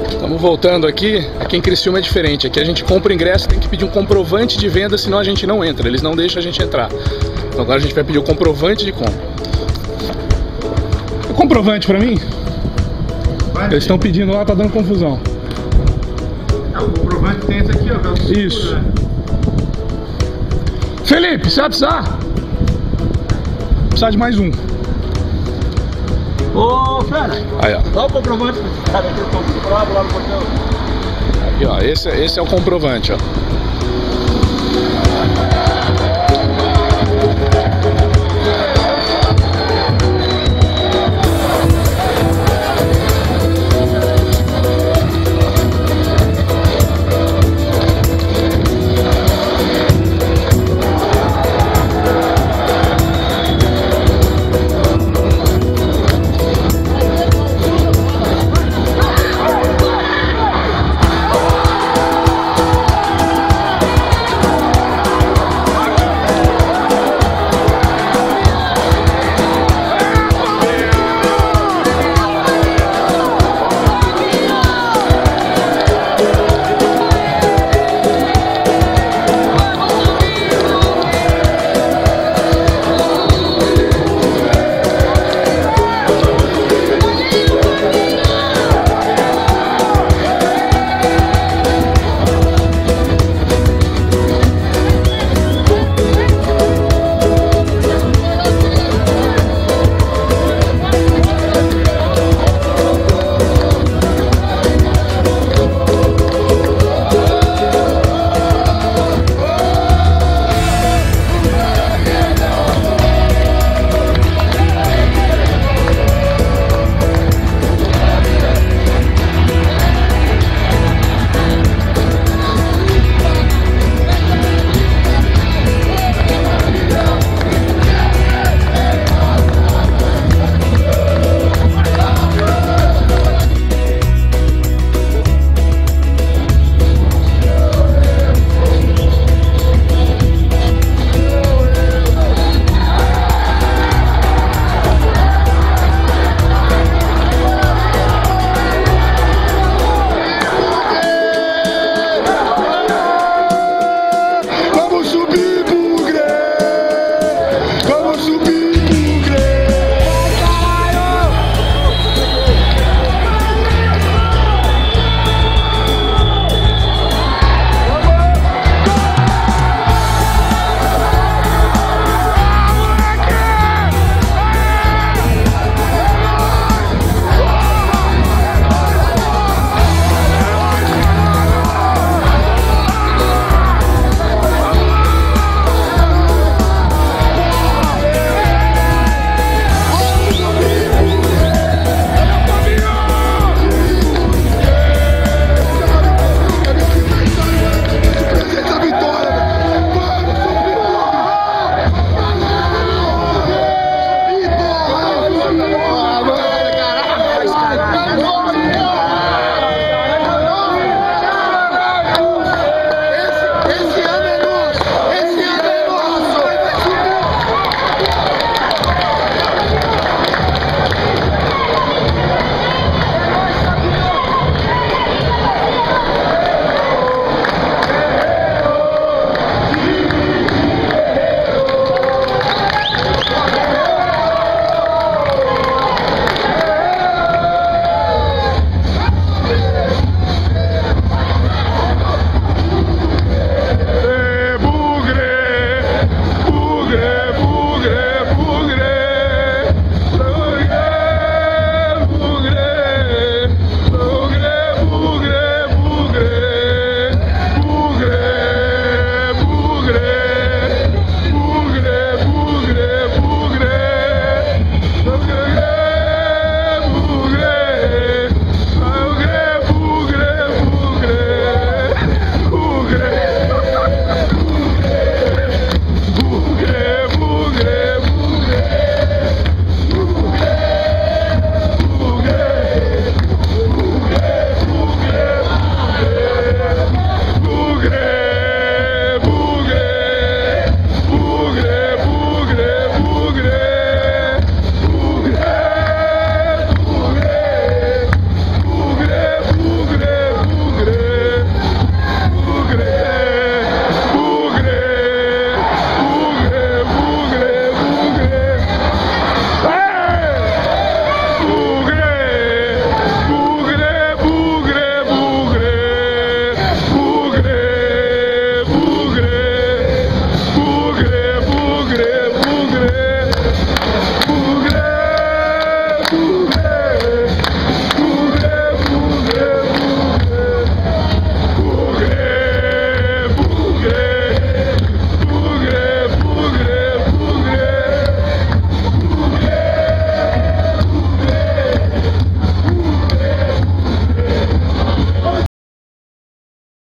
Estamos voltando aqui. Aqui em Criciúma é diferente. Aqui a gente compra o ingresso, tem que pedir um comprovante de venda, senão a gente não entra. Eles não deixam a gente entrar. Então agora a gente vai pedir o comprovante de compra. O comprovante pra mim? Eles estão pedindo lá, tá dando confusão. O comprovante tem esse aqui, ó. Isso. Né? Felipe, você vai precisar? Precisar de mais um. Ô, fera! Aí, ó. Dá o comprovante. Cara, aqui eu tô bravo lá no portão. Aqui, ó. Esse é o comprovante, ó.